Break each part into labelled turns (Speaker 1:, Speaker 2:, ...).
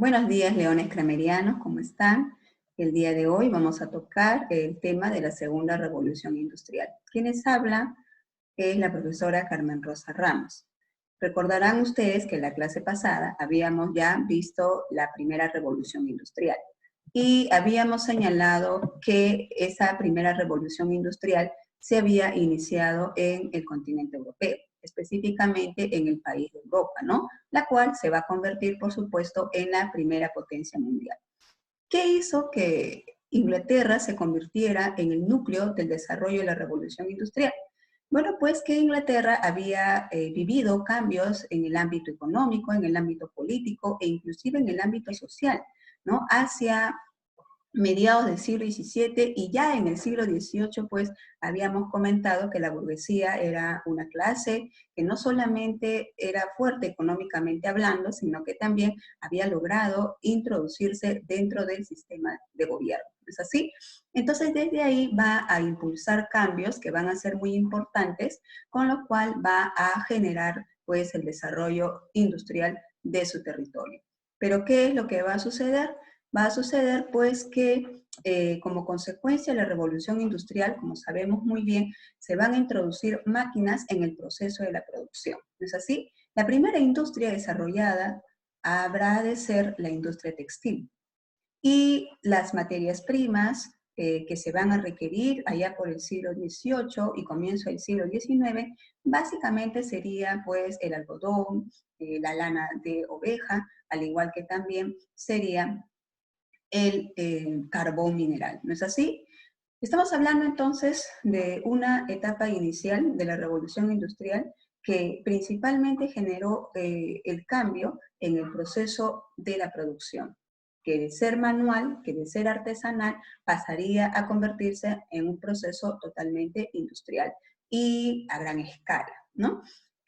Speaker 1: Buenos días, leones cramerianos, ¿cómo están? El día de hoy vamos a tocar el tema de la segunda revolución industrial. Quienes hablan es la profesora Carmen Rosa Ramos. Recordarán ustedes que en la clase pasada habíamos ya visto la primera revolución industrial y habíamos señalado que esa primera revolución industrial se había iniciado en el continente europeo, específicamente en el país de Europa, ¿no? La cual se va a convertir, por supuesto, en la primera potencia mundial. ¿Qué hizo que Inglaterra se convirtiera en el núcleo del desarrollo de la revolución industrial? Bueno, pues que Inglaterra había vivido cambios en el ámbito económico, en el ámbito político e inclusive en el ámbito social, ¿no? Hacia mediados del siglo XVII y ya en el siglo XVIII, pues habíamos comentado que la burguesía era una clase que no solamente era fuerte económicamente hablando, sino que también había logrado introducirse dentro del sistema de gobierno. ¿Es así? Entonces, desde ahí va a impulsar cambios que van a ser muy importantes, con lo cual va a generar, pues, el desarrollo industrial de su territorio. Pero, ¿qué es lo que va a suceder? Va a suceder pues que como consecuencia de la revolución industrial, como sabemos muy bien, se van a introducir máquinas en el proceso de la producción. ¿No es así? La primera industria desarrollada habrá de ser la industria textil. Y las materias primas que se van a requerir allá por el siglo XVIII y comienzo del siglo XIX, básicamente sería pues el algodón, la lana de oveja, al igual que también sería el carbón mineral, ¿no es así? Estamos hablando entonces de una etapa inicial de la revolución industrial que principalmente generó el cambio en el proceso de la producción, que de ser manual, que de ser artesanal, pasaría a convertirse en un proceso totalmente industrial y a gran escala, ¿no?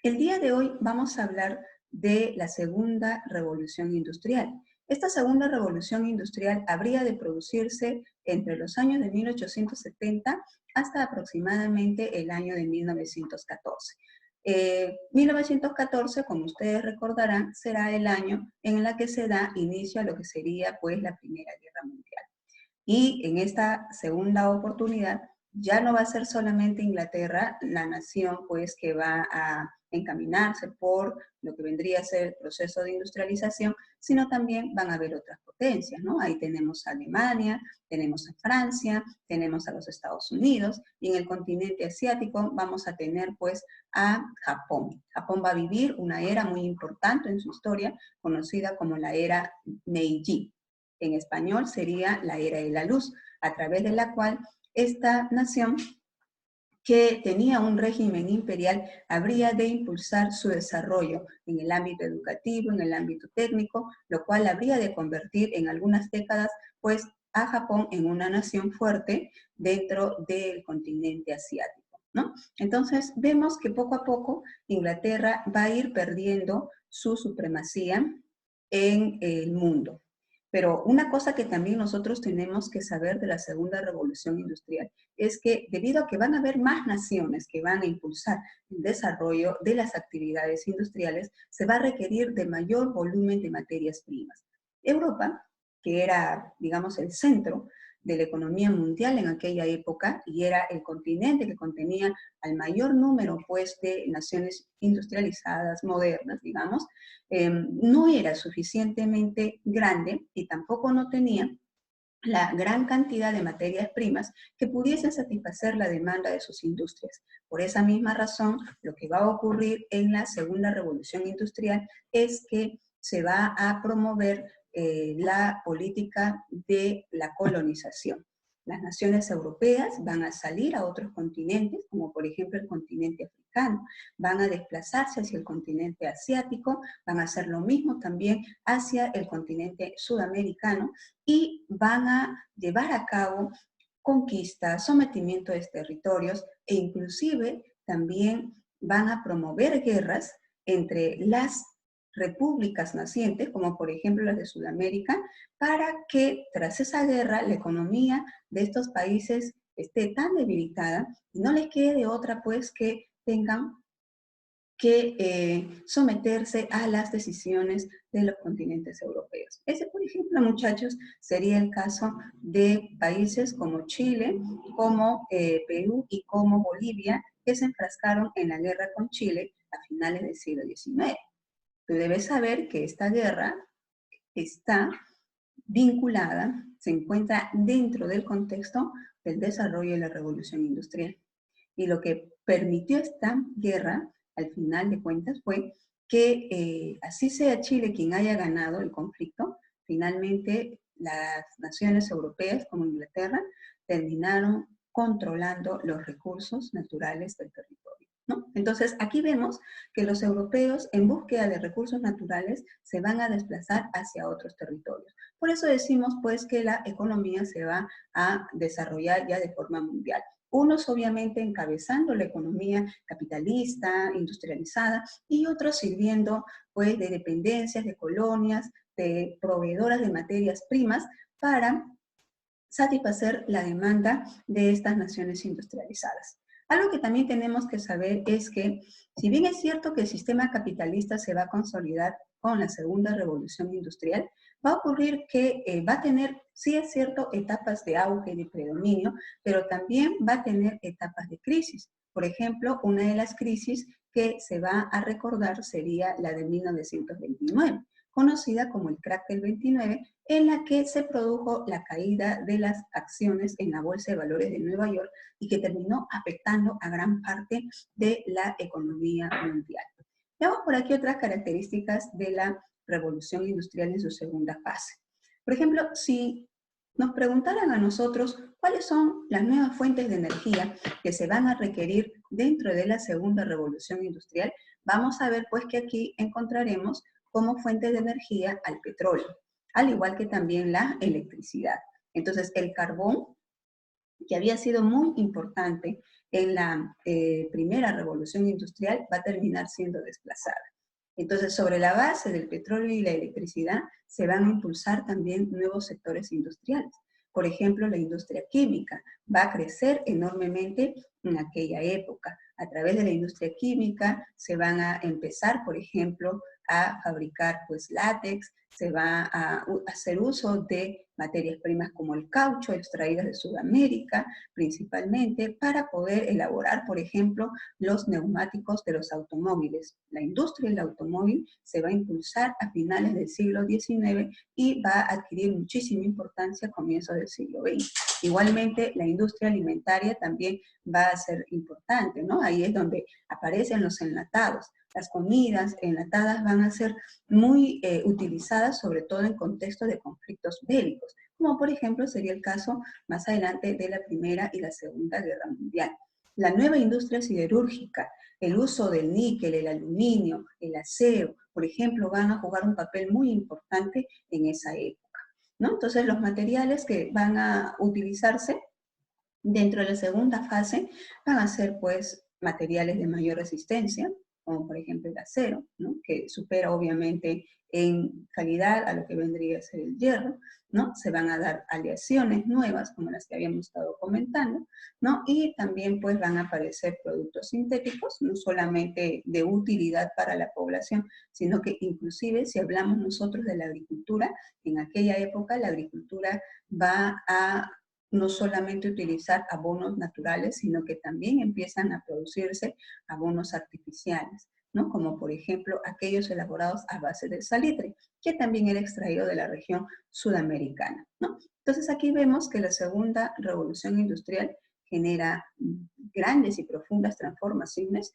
Speaker 1: El día de hoy vamos a hablar de la segunda revolución industrial. Esta segunda revolución industrial habría de producirse entre los años de 1870 hasta aproximadamente el año de 1914. 1914, como ustedes recordarán, será el año en el que se da inicio a lo que sería pues la Primera Guerra Mundial. Y en esta segunda oportunidad ya no va a ser solamente Inglaterra la nación pues que va a encaminarse por lo que vendría a ser el proceso de industrialización, sino también van a haber otras potencias, ¿no? Ahí tenemos a Alemania, tenemos a Francia, tenemos a los Estados Unidos y en el continente asiático vamos a tener pues a Japón. Japón va a vivir una era muy importante en su historia, conocida como la era Meiji. En español sería la era de la luz, a través de la cual esta nación que tenía un régimen imperial habría de impulsar su desarrollo en el ámbito educativo, en el ámbito técnico, lo cual habría de convertir en algunas décadas pues a Japón en una nación fuerte dentro del continente asiático, ¿no? Entonces vemos que poco a poco Inglaterra va a ir perdiendo su supremacía en el mundo. Pero una cosa que también nosotros tenemos que saber de la segunda revolución industrial es que debido a que van a haber más naciones que van a impulsar el desarrollo de las actividades industriales, se va a requerir de mayor volumen de materias primas. Europa, que era, digamos, el centro de la economía mundial en aquella época y era el continente que contenía al mayor número pues, de naciones industrializadas, modernas, digamos, no era suficientemente grande y tampoco no tenía la gran cantidad de materias primas que pudiesen satisfacer la demanda de sus industrias. Por esa misma razón, lo que va a ocurrir en la segunda revolución industrial es que se va a promover la política de la colonización. Las naciones europeas van a salir a otros continentes, como por ejemplo el continente africano, van a desplazarse hacia el continente asiático, van a hacer lo mismo también hacia el continente sudamericano y van a llevar a cabo conquistas, sometimiento de territorios e inclusive también van a promover guerras entre las repúblicas nacientes, como por ejemplo las de Sudamérica, para que tras esa guerra la economía de estos países esté tan debilitada y no les quede de otra pues que tengan que someterse a las decisiones de los continentes europeos. Ese, por ejemplo, muchachos, sería el caso de países como Chile, como Perú y como Bolivia, que se enfrascaron en la guerra con Chile a finales del siglo XIX. Tú debes saber que esta guerra está vinculada, se encuentra dentro del contexto del desarrollo de la revolución industrial. Y lo que permitió esta guerra, al final de cuentas, fue que así sea Chile quien haya ganado el conflicto, finalmente las naciones europeas como Inglaterra terminaron controlando los recursos naturales del territorio, ¿no? Entonces, aquí vemos que los europeos, en búsqueda de recursos naturales, se van a desplazar hacia otros territorios. Por eso decimos, pues, que la economía se va a desarrollar ya de forma mundial. Unos obviamente encabezando la economía capitalista, industrializada, y otros sirviendo pues de dependencias, de colonias, de proveedoras de materias primas para satisfacer la demanda de estas naciones industrializadas. Algo que también tenemos que saber es que, si bien es cierto que el sistema capitalista se va a consolidar con la segunda revolución industrial, va a ocurrir que va a tener, sí es cierto, etapas de auge y de predominio, pero también va a tener etapas de crisis. Por ejemplo, una de las crisis que se va a recordar sería la de 1929, conocida como el crack del 29, en la que se produjo la caída de las acciones en la Bolsa de Valores de Nueva York y que terminó afectando a gran parte de la economía mundial. Veamos por aquí otras características de la revolución industrial en su segunda fase. Por ejemplo, si nos preguntaran a nosotros cuáles son las nuevas fuentes de energía que se van a requerir dentro de la segunda revolución industrial, vamos a ver pues que aquí encontraremos como fuente de energía al petróleo, al igual que también la electricidad. Entonces, el carbón, que había sido muy importante en la primera revolución industrial, va a terminar siendo desplazada. Entonces, sobre la base del petróleo y la electricidad, se van a impulsar también nuevos sectores industriales. Por ejemplo, la industria química va a crecer enormemente en aquella época. A través de la industria química se van a empezar, por ejemplo, a fabricar pues látex, se va a hacer uso de materias primas como el caucho, extraídas de Sudamérica principalmente, para poder elaborar, por ejemplo, los neumáticos de los automóviles. La industria del automóvil se va a impulsar a finales del siglo XIX y va a adquirir muchísima importancia a comienzos del siglo XX. Igualmente, la industria alimentaria también va a ser importante, ¿no? Ahí es donde aparecen los enlatados. Las comidas enlatadas van a ser muy utilizadas, sobre todo en contextos de conflictos bélicos, como por ejemplo sería el caso más adelante de la Primera y la Segunda Guerra Mundial. La nueva industria siderúrgica, el uso del níquel, el aluminio, el acero, por ejemplo, van a jugar un papel muy importante en esa época, ¿no? Entonces, los materiales que van a utilizarse dentro de la segunda fase van a ser pues materiales de mayor resistencia, como por ejemplo el acero, ¿no? Que supera obviamente en calidad a lo que vendría a ser el hierro, ¿no? Se van a dar aleaciones nuevas, como las que habíamos estado comentando, ¿no? Y también pues van a aparecer productos sintéticos, no solamente de utilidad para la población, sino que inclusive si hablamos nosotros de la agricultura, en aquella época la agricultura va a no solamente utilizar abonos naturales, sino que también empiezan a producirse abonos artificiales, ¿no? Como por ejemplo aquellos elaborados a base de salitre, que también era extraído de la región sudamericana, ¿no? Entonces aquí vemos que la segunda revolución industrial genera grandes y profundas transformaciones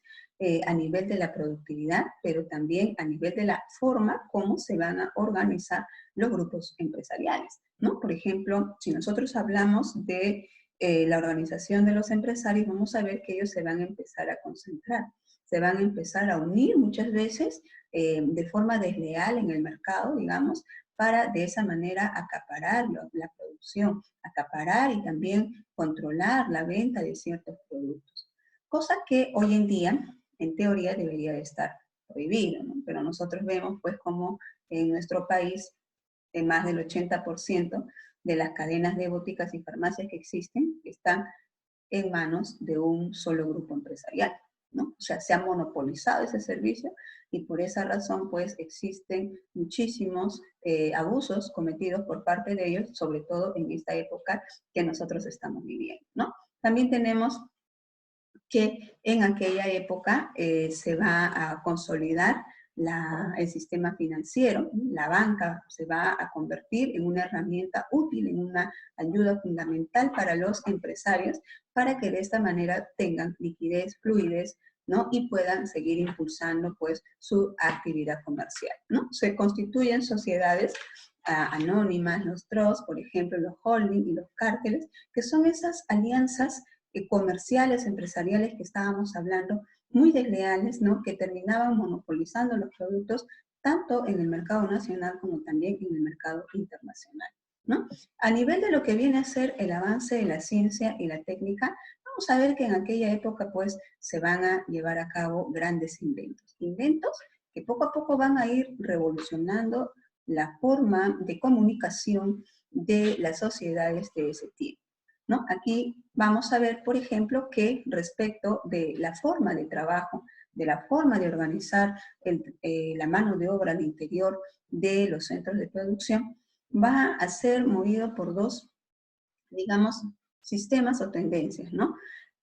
Speaker 1: a nivel de la productividad, pero también a nivel de la forma como se van a organizar los grupos empresariales, ¿no? Por ejemplo, si nosotros hablamos de la organización de los empresarios, vamos a ver que ellos se van a empezar a concentrar, se van a empezar a unir muchas veces de forma desleal en el mercado, digamos, para de esa manera acaparar la producción, acaparar y también controlar la venta de ciertos productos. Cosa que hoy en día, en teoría, debería de estar prohibido, ¿no? Pero nosotros vemos pues como en nuestro país más del 80% de las cadenas de boticas y farmacias que existen están en manos de un solo grupo empresarial. ¿no? O sea, se ha monopolizado ese servicio y por esa razón, pues, existen muchísimos abusos cometidos por parte de ellos, sobre todo en esta época que nosotros estamos viviendo, ¿no? También tenemos que en aquella época se va a consolidar el sistema financiero, la banca se va a convertir en una herramienta útil, en una ayuda fundamental para los empresarios, para que de esta manera tengan liquidez, fluidez, ¿no? Y puedan seguir impulsando, pues, su actividad comercial, ¿no? Se constituyen sociedades anónimas, los trusts, por ejemplo, los holding y los cárteles, que son esas alianzas comerciales, empresariales que estábamos hablando, muy desleales, ¿no? Que terminaban monopolizando los productos tanto en el mercado nacional como también en el mercado internacional, ¿no? A nivel de lo que viene a ser el avance de la ciencia y la técnica, vamos a ver que en aquella época, pues, se van a llevar a cabo grandes inventos. Inventos que poco a poco van a ir revolucionando la forma de comunicación de las sociedades de ese tiempo, ¿no? Aquí vamos a ver, por ejemplo, que respecto de la forma de trabajo, de la forma de organizar la mano de obra al interior de los centros de producción, va a ser movido por dos, digamos, sistemas o tendencias, ¿no?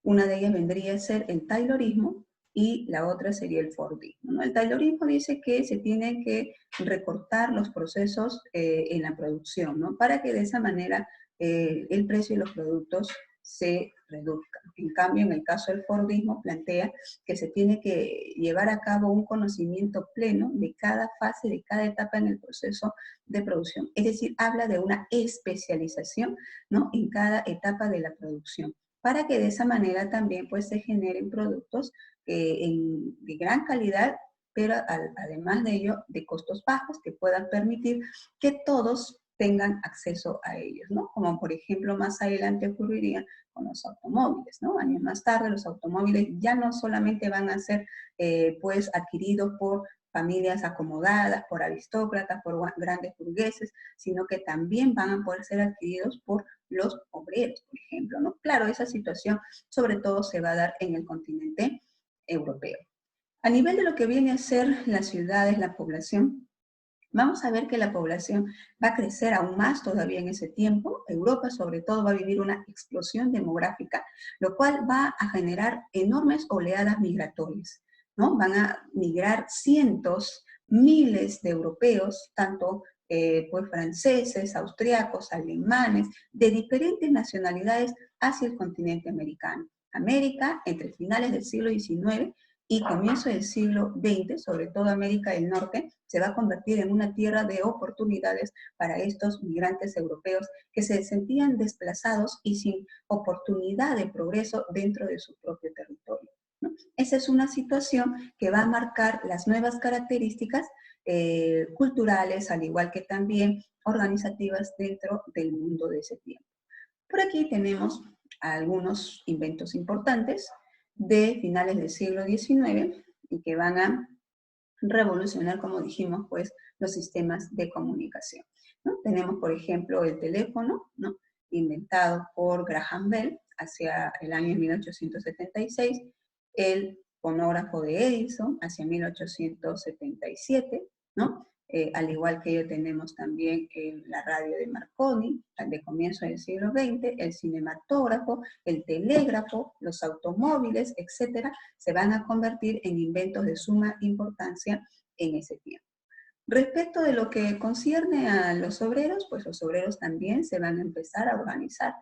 Speaker 1: Una de ellas vendría a ser el taylorismo y la otra sería el fordismo, ¿no? El taylorismo dice que se tienen que recortar los procesos en la producción, ¿no? Para que de esa manera el precio de los productos se reduzca. En cambio, en el caso del fordismo, plantea que se tiene que llevar a cabo un conocimiento pleno de cada fase, de cada etapa en el proceso de producción. Es decir, habla de una especialización, ¿no? En cada etapa de la producción, para que de esa manera también, pues, se generen productos de gran calidad, pero además de ello, de costos bajos que puedan permitir que todos tengan acceso a ellos, ¿no? Como por ejemplo más adelante ocurriría con los automóviles, ¿no? Años más tarde los automóviles ya no solamente van a ser pues adquiridos por familias acomodadas, por aristócratas, por grandes burgueses, sino que también van a poder ser adquiridos por los obreros, por ejemplo, ¿no? Claro, esa situación sobre todo se va a dar en el continente europeo. A nivel de lo que viene a ser las ciudades, la población, vamos a ver que la población va a crecer aún más todavía en ese tiempo. Europa, sobre todo, va a vivir una explosión demográfica, lo cual va a generar enormes oleadas migratorias, ¿no? Van a migrar cientos, miles de europeos, tanto pues franceses, austriacos, alemanes, de diferentes nacionalidades hacia el continente americano. América, entre finales del siglo XIX y comienzo del siglo XX, sobre todo América del Norte, se va a convertir en una tierra de oportunidades para estos migrantes europeos que se sentían desplazados y sin oportunidad de progreso dentro de su propio territorio, ¿no? Esa es una situación que va a marcar las nuevas características culturales, al igual que también organizativas dentro del mundo de ese tiempo. Por aquí tenemos algunos inventos importantes de finales del siglo XIX y que van a revolucionar, como dijimos, pues, los sistemas de comunicación, ¿no? Tenemos, por ejemplo, el teléfono, ¿no? Inventado por Graham Bell hacia el año 1876, el fonógrafo de Edison hacia 1877, ¿no? Al igual que ello tenemos también la radio de Marconi, de comienzo del siglo XX, el cinematógrafo, el telégrafo, los automóviles, etcétera, se van a convertir en inventos de suma importancia en ese tiempo. Respecto de lo que concierne a los obreros, pues los obreros también se van a empezar a organizar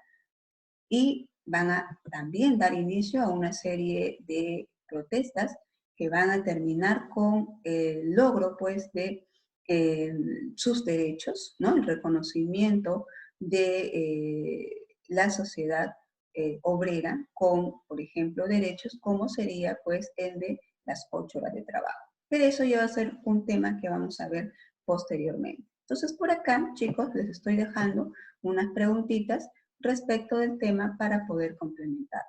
Speaker 1: y van a también dar inicio a una serie de protestas que van a terminar con el logro, pues, de sus derechos, ¿no? El reconocimiento de la sociedad obrera con, por ejemplo, derechos como sería, pues, el de las 8 horas de trabajo. Pero eso ya va a ser un tema que vamos a ver posteriormente. Entonces, por acá, chicos, les estoy dejando unas preguntitas respecto del tema para poder complementar.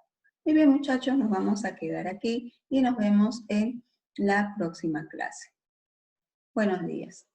Speaker 1: Muy bien, muchachos, nos vamos a quedar aquí y nos vemos en la próxima clase. Buenos días.